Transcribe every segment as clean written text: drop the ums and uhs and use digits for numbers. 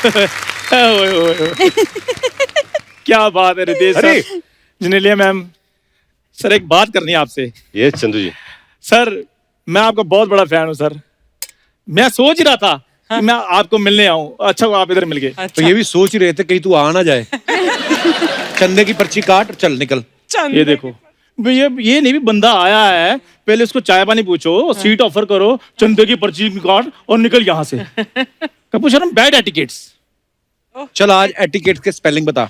ओए, ओए, ओए। क्या बात है Ritesh sir, Genelia ma'am. Sir एक बात करनी है आपसे। ये चंदू जी। सर मैं आपका बहुत बड़ा फैन हूँ सर। मैं सोच ही रहा था कि मैं आपको मिलने आऊं। अच्छा हुआ आप इधर मिल गए। तो ये भी सोच ही रहे थे कहीं तू आ ना जाए। चंदे की पर्ची काट और चल निकल। ये देखो ये नहीं भी बंदा आया है, पहले उसको चाय पानी पूछो, सीट ऑफर करो, चंदे की पर्ची काट और निकल यहाँ से। कपूर शर्म बैड एटिकेट्स। चल आज एटिकेट के स्पेलिंग बता।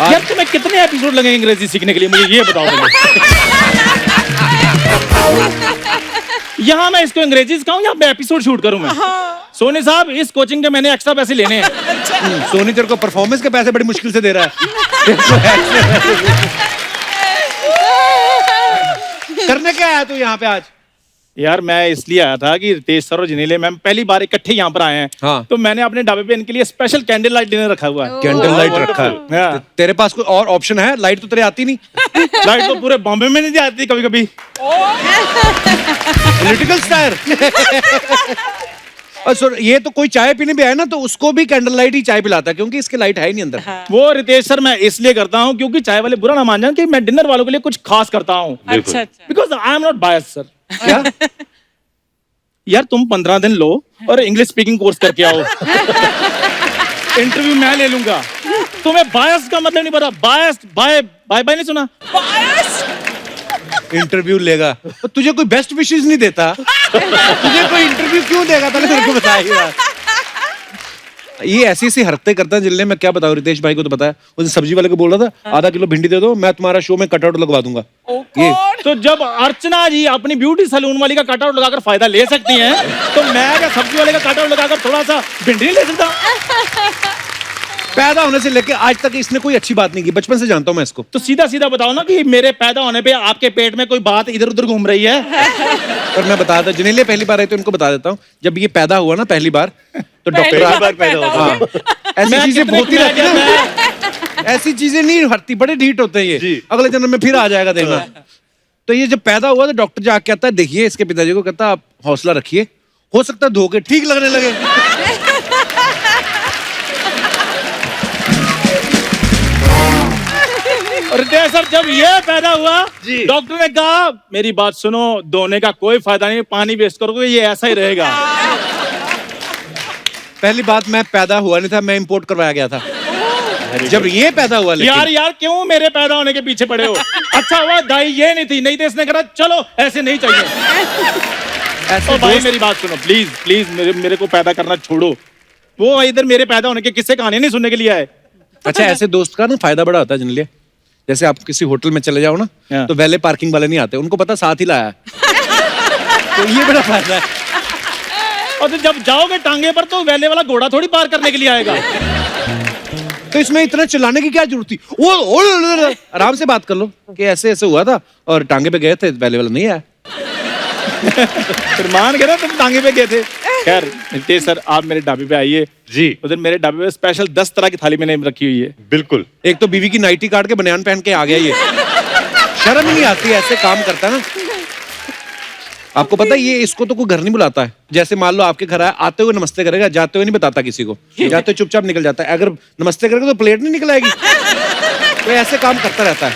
यार तुम्हें कितने एपिसोड लगेंगे अंग्रेजी सीखने के लिए, मुझे ये बताओ पहले। यहाँ मैं इसको अंग्रेजी सिखाऊं या मैं एपिसोड शूट करूं मैं? सोनी साहब इस कोचिंग के मैंने एक्स्ट्रा पैसे लेने हैं। सोनी तेरे को परफॉर्मेंस के पैसे बड़ी मुश्किल से दे रहा है। करने क्या आया तू यहाँ पे आज? यार मैं इसलिए आया था कि रितेश सर और जिनेलिया मैम पहली बार इकट्ठे यहाँ पर आए हैं। हाँ। तो मैंने अपने ढाबे पे इनके लिए स्पेशल कैंडल लाइट डिनर रखा हुआ है। कैंडल लाइट रखा है? हाँ। तेरे पास कोई और ऑप्शन है? लाइट तो तेरे आती नहीं। लाइट तो पूरे बॉम्बे में नहीं आती कभी कभी। Political star. और सर ये तो कोई चाय पीने भी आए ना तो उसको भी कैंडल लाइट ही चाय पिलाता है क्योंकि इसके लाइट है ही नहीं अंदर। वो रितेश सर मैं इसलिए करता हूँ क्योंकि चाय वाले बुरा ना मान जाए कि मैं डिनर वालों के लिए कुछ खास करता हूँ। अच्छा because I am not bias sir. क्या यार तुम 15 दिन लो और इंग्लिश स्पीकिंग कोर्स करके आओ। इंटरव्यू मैं ले लूंगा। तुम्हें बायस का मतलब नहीं पता। बायस बाय बाय बाय नहीं सुना? इंटरव्यू लेगा तो तुझे कोई बेस्ट विशेस नहीं देता? तुझे कोई इंटरव्यू क्यों देगा? पहले मेरे को बताइए। ये ऐसी ऐसी हरकतें करता है जिनने मैं क्या बताऊं। रितेश भाई को तो पता है, उस सब्जी वाले को बोल रहा था आधा किलो भिंडी दे दो, मैं तुम्हारा शो में कटआउट लगवा दूंगा। ये तो जब अर्चना जी अपनी ब्यूटी सैलून वाली का कटआउट लगाकर फायदा ले सकती हैं, तो मैं क्या सब्जी वाले का कटआउट लगाकर थोड़ा सा भिंडी नहीं ले सकता? पैदा होने से लेके आज तक इसने कोई अच्छी बात नहीं की। बचपन से जानता हूं मैं इसको। तो सीधा सीधा बताओ ना कि मेरे पैदा होने पे आपके पेट में कोई बात इधर उधर घूम रही है। पर मैं बता देता, जिन्हें पहली बार आई तो इनको बता देता हूँ। जब ये पैदा हुआ ना पहली बार तो डॉक्टर ऐसी चीजें होती रहती है ना। ऐसी चीजें नहीं हटती, बड़े ढीठ होते हैं ये। अगले जन्म में फिर आ जाएगा देखना। तो ये जब पैदा हुआ तो डॉक्टर जाके कहता है, देखिए इसके पिताजी को, कहता है आप हौसला रखिए, हो सकता है धोखे ठीक लगने लगे। और सर जब ये पैदा हुआ डॉक्टर ने कहा मेरी बात सुनो, धोने का कोई फायदा नहीं, पानी वेस्ट करोगे ये ऐसा ही रहेगा। पहली बात मैं पैदा हुआ नहीं था, मैं इंपोर्ट करवाया गया था जब ये पैदा हुआ। यार क्यों मेरे पैदा होने के पीछे पड़े हो? अच्छा हुआ दाई ये नहीं थी, नहीं तो इसने कहा चलो ऐसे नहीं चाहिए। ऐसे भाई मेरी बात सुनो प्लीज प्लीज, मेरे को पैदा करना छोड़ो। वो इधर मेरे पैदा होने के किस्से कहानी नहीं सुनने के लिए आए। अच्छा ऐसे दोस्त का ना फायदा बड़ा होता है जिन लिए। जैसे आप किसी होटल में चले जाओ ना तो वैले पार्किंग वाले नहीं आते, उनको पता साथ ही लाया। तो ये बड़ा फायदा है। और तो जब जाओगे टांगे पर तो वैले वाला घोड़ा थोड़ी पार करने के लिए आएगा। तो इसमें इतना चिल्लाने की क्या जरूरत थी? वो आराम से बात कर लो कि ऐसे ऐसे हुआ था और टांगे पे गए थे, वैले वाला नहीं आया। फिर मान गए ना तुम टांगे पे गए थे। खैर नितेश सर आप मेरे ढाबे पे आइए जी। उधर मेरे ढाबे पे स्पेशल 10 तरह की थाली मैंने रखी हुई है। बिल्कुल। एक तो बीवी की नाइटी काट के बनियान पहन के आ गया ये। शर्म नहीं आती ऐसे काम करता ना। आपको पता है ये इसको तो कोई घर नहीं बुलाता है। जैसे मान लो आपके घर आया, आते हुए नमस्ते करेगा, जाते हुए नहीं बताता किसी को, जाते हुए चुपचाप निकल जाता है। अगर नमस्ते करेगा तो प्लेट नहीं निकल आएगी। तो ऐसे काम करता रहता है।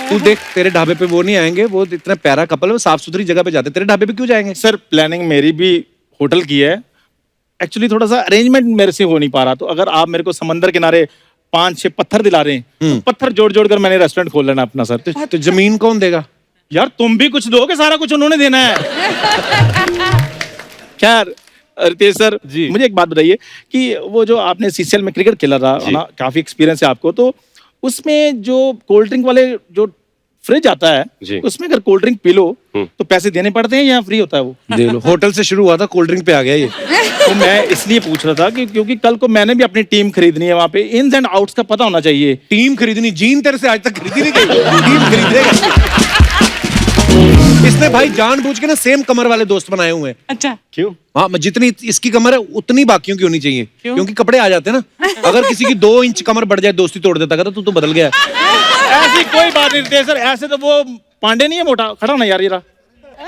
तू देख तेरे ढाबे पे वो नहीं आएंगे, वो इतना प्यारा कपल है, वो साफ सुथरी जगह पे जाते, तेरे ढाबे पे क्यों जाएंगे? सर प्लानिंग मेरी भी होटल की है, एक्चुअली थोड़ा सा अरेंजमेंट मेरे से हो नहीं पा रहा। तो अगर आप मेरे को समंदर किनारे 5-6 पत्थर दिला रहे हैं, तो पत्थर जोड़ जोड़ कर मैंने रेस्टोरेंट खोल लेना अपना सर। तो जमीन कौन देगा? यार तुम भी कुछ दोगे, सारा कुछ उन्होंने देना है। खैर रितेश सर जी मुझे एक बात बताइए कि वो जो आपने सीसीएल में क्रिकेट खेला रहा ना, काफी एक्सपीरियंस है आपको, तो उसमें जो कोल्ड ड्रिंक वाले जो फ्रिज आता है उसमें अगर कोल्ड ड्रिंक पी लो तो पैसे देने पड़ते हैं या फ्री होता है वो? दे लो। होटल से शुरू हुआ था कोल्ड ड्रिंक पे आ गया ये। तो मैं इसलिए पूछ रहा था कि क्योंकि कल को मैंने भी अपनी टीम खरीदनी है, वहाँ पे इन्स एंड आउट्स का पता होना चाहिए। टीम खरीदनी? जीन तेरे से आज तक खरीदी नहीं गई। टीम खरीदेगा इसने भाई जानबूझ के ना सेम कमर वाले दोस्त बनाए हुए हैं। अच्छा क्यों? हाँ जितनी इसकी कमर है उतनी बाकियों की होनी चाहिए। क्योंकि कपड़े आ जाते हैं ना। अगर किसी की 2 इंच कमर बढ़ जाए दोस्ती तोड़ देता। कहता तू तो बदल गया। ऐसी कोई बात नहीं रितेश सर, ऐसे तो वो पांडे नहीं है मोटा, खड़ा ना यार ये रहा।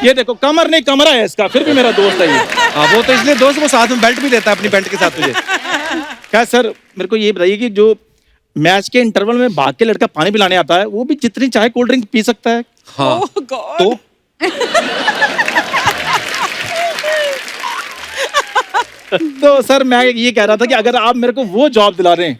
ये देखो कमर नहीं कमरा है इसका, फिर भी मेरा दोस्त है ये। हाँ वो तो इसलिए दोस्त, वो साथ में बेल्ट भी देता है अपनी पैंट के साथ तुझे। क्या सर, मेरे को ये बताइए कि जो मैच के इंटरवल में भाग के लड़का पानी पिलाने आता है, वो भी जितनी चाहे कोल्ड ड्रिंक पी सकता है? हाँ Oh God. तो तो सर मैं ये कह रहा था कि अगर आप मेरे को वो जॉब दिला रहे हैं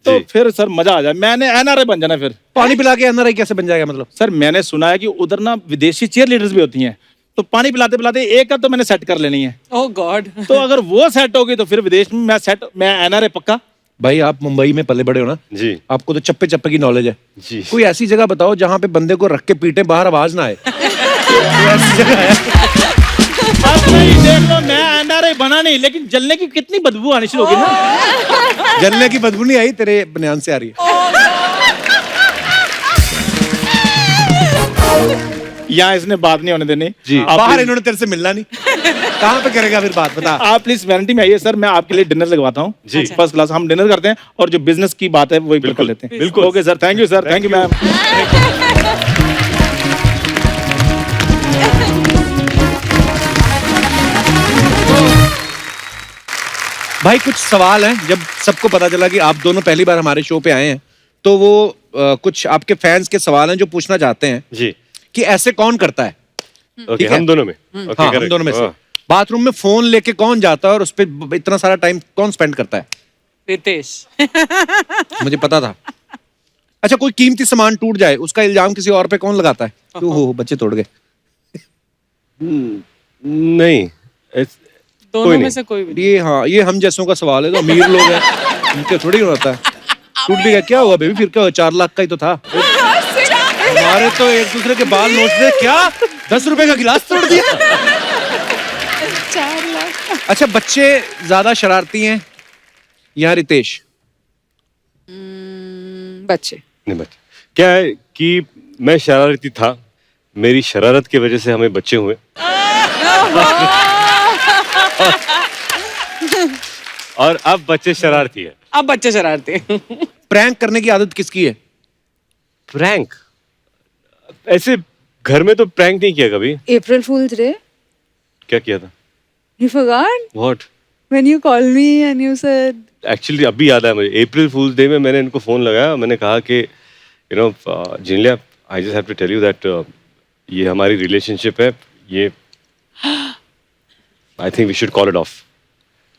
तो जी। फिर सर मजा आ जाए, मैंने एनआरआई बन जाना फिर। पानी पिला के एनआरआई कैसे बन जाएगा मतलब? सर मैंने सुना है कि उधर ना विदेशी चीयर लीडर्स भी होती हैं, तो पानी पिलाते पिलाते एक का तो मैंने सेट कर लेनी है। Oh God. तो अगर वो सेट होगी तो फिर विदेश में मैं एनआरआई पक्का। भाई आप मुंबई में पले बड़े हो ना, जी आपको तो चप्पे चप्पे की नॉलेज है। जी। कोई ऐसी जगह बताओ जहाँ पे बंदे को रख के पीटे बाहर आवाज ना आए। कोई ऐसी जगह है? अब नहीं देख लो, मैं एनआरआई बना नहीं, लेकिन जलने की कितनी बदबू आनी शुरू होगी ना। जलने की बदबू नहीं आई, तेरे बनियान से आ रही है। यहाँ इसने बात नहीं होने देनी जी आप बाहर प्लीज- इन्होंने तेरे से मिलना नहीं। कहाँ पे करेगा फिर बात बता। आप प्लीज वैनिटी में आइए सर, मैं आपके लिए डिनर लगवाता हूँ जी। First class. हम डिनर करते हैं और जो बिजनेस की बात है वही कर बिल्कुल, लेते हैं। बिल्कुल। Okay sir, thank you sir, thank you ma'am. भाई कुछ सवाल हैं, जब सबको पता चला कि आप दोनों पहली बार हमारे शो पे आए हैं तो वो कुछ आपके फैंस के सवाल हैं जो पूछना चाहते हैं जी। कि ऐसे कौन करता है। ओके, ठीक है? हम दोनों में। ओके, हाँ हम correct। दोनों में से हाँ। बाथरूम में फोन लेके कौन जाता है और उस पर इतना सारा टाइम कौन स्पेंड करता है? रितेश. मुझे पता था। अच्छा कोई कीमती सामान टूट जाए उसका इल्जाम किसी और पे कौन लगाता है? क्यों हो बच्चे तोड़ गए? नहीं इस- दोनों कोई में नहीं। से कोई भी. ये हाँ ये हम जैसों का सवाल है, तो अमीर लोग हैं उनके थोड़ी होता है। टूट भी गया, क्या हुआ बेबी फिर क्या हुआ? 4 लाख का ही तो था। हमारे तो एक दूसरे के बाल नोच दे, क्या 10 रुपए का गिलास तोड़ दिया। 4 लाख. अच्छा बच्चे ज्यादा शरारती हैं या रितेश? बच्चे. नहीं बच्चे। क्या है कि मैं शरारती था, मेरी शरारत की वजह से हमें बच्चे हुए। और अब बच्चे शरारती है। अब बच्चे शरारते. प्रैंक करने की आदत किसकी है? प्रैंक ऐसे घर में तो प्रैंक नहीं किया कभी। April Fool's Day? क्या किया था? You forgot? What? When you called me and you said, actually अभी याद आया मुझे, अप्रैल फूल्स डे में मैंने इनको फोन लगाया, मैंने कहा कि you know Genelia I just have to tell you that ये हमारी रिलेशनशिप है, ये I think we should call it off.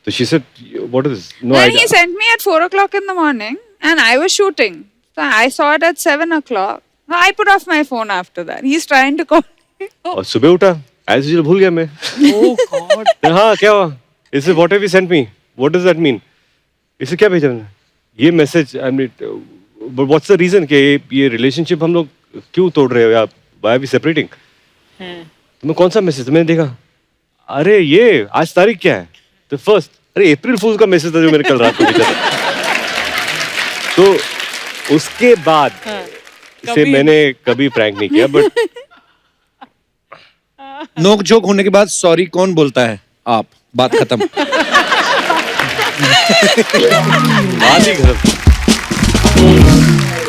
तो she said what is no then he sent me at 4 o'clock in the morning and I was shooting. So I saw it at 7 o'clock. I put off my phone after that. He's trying to call me. और सुबह उठा as usual भूल गया मैं। Oh God. हाँ क्या हुआ? इसे what have you sent me, what does that mean? इसे क्या भेजा मैंने? ये message I mean what's the reason कि ये रिलेशनशिप हम लोग क्यों तोड़ रहे हो या व्हाई आर वी सेपरेटिंग? तो मैं कौन सा मैसेज मैंने देखा, अरे ये आज तारीख क्या है? तो फर्स्ट अरे अप्रैल फूल का मैसेज था जो मैंने कल रात को भेजा था। तो उसके बाद इसे कभी- मैंने कभी प्रैंक नहीं किया, बट नोक झोंक होने के बाद सॉरी कौन बोलता है? आप। बात खत्म। बात ही खत्म।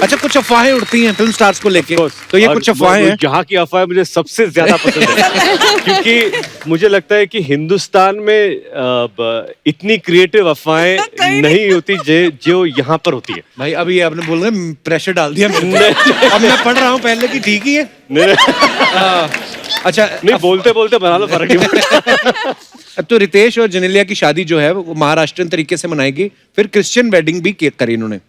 अच्छा कुछ अफवाहें उड़ती हैं फिल्म स्टार्स को लेके, तो ये और कुछ अफवाहें हैं। यहाँ की अफवाहें मुझे सबसे ज्यादा पसंद है क्योंकि मुझे लगता है कि हिंदुस्तान में इतनी क्रिएटिव अफवाहें नहीं होती जो यहाँ पर होती है। भाई अभी आपने बोल रहे प्रेशर डाल दिया मेरे पे। अब मैं पढ़ रहा हूँ पहले की ठीक ही है। हाँ, अच्छा नहीं बोलते बोलते बना लो, फर्क नहीं पड़ता। अब तो रितेश और जेनेलिया की शादी जो है वो महाराष्ट्रियन तरीके से मनाएगी, फिर क्रिश्चियन वेडिंग भी करी इन्होंने।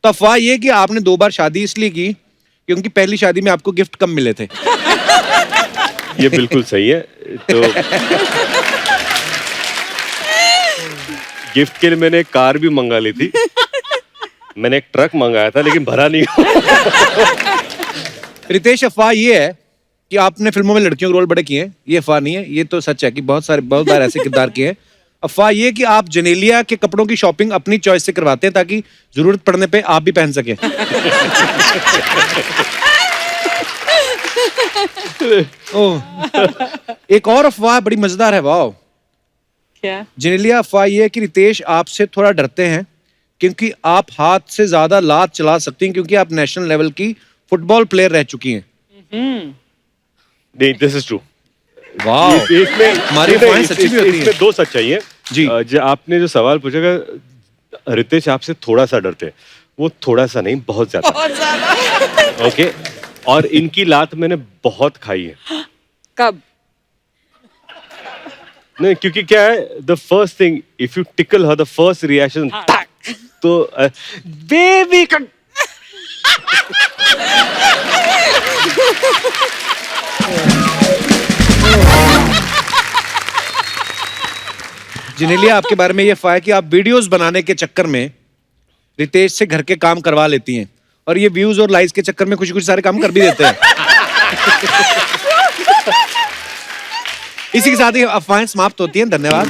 तो अफवाह ये कि आपने 2 बार शादी इसलिए की क्योंकि पहली शादी में आपको गिफ्ट कम मिले थे। ये बिल्कुल सही है। तो गिफ्ट के लिए मैंने एक कार भी मंगा ली थी, मैंने एक ट्रक मंगाया था लेकिन भरा नहीं। रितेश अफवाह ये है कि आपने फिल्मों में लड़कियों के रोल बड़े किए हैं, ये अफवाह नहीं है, ये तो सच है कि बहुत बार ऐसे किरदार किए हैं। अफवाह ये कि आप जेनेलिया के कपड़ों की शॉपिंग अपनी चॉइस से करवाते हैं ताकि जरूरत पड़ने पे आप भी पहन सके। ओह, एक और अफवाह बड़ी मजेदार है। वाह क्या? जेनेलिया, अफवाह ये है कि रितेश आपसे थोड़ा डरते हैं क्योंकि आप हाथ से ज्यादा लात चला सकती हैं क्योंकि आप नेशनल लेवल की फुटबॉल प्लेयर रह चुकी हैं। नहीं, दिस इज ट्रू। वाह इसमें हमारी अफवाहें सच्ची भी होती हैं। इसमें दो सच्चाई है जी। जो आपने जो सवाल पूछा कि रितेश आपसे थोड़ा सा डरते हैं, वो थोड़ा सा नहीं, बहुत ज्यादा। ओके, और इनकी लात मैंने बहुत खाई है। कब? नहीं, क्योंकि क्या है, the first thing if you tackle her, the first reaction तो बेबी का जिनेलिया, आपके बारे में ये अफवाह है कि आप वीडियोस बनाने के चक्कर में रितेश से घर के काम करवा लेती हैं और ये व्यूज और लाइक्स के चक्कर में कुछ कुछ सारे काम कर भी देते हैं। इसी के साथ ही अफवाहें समाप्त होती हैं। धन्यवाद।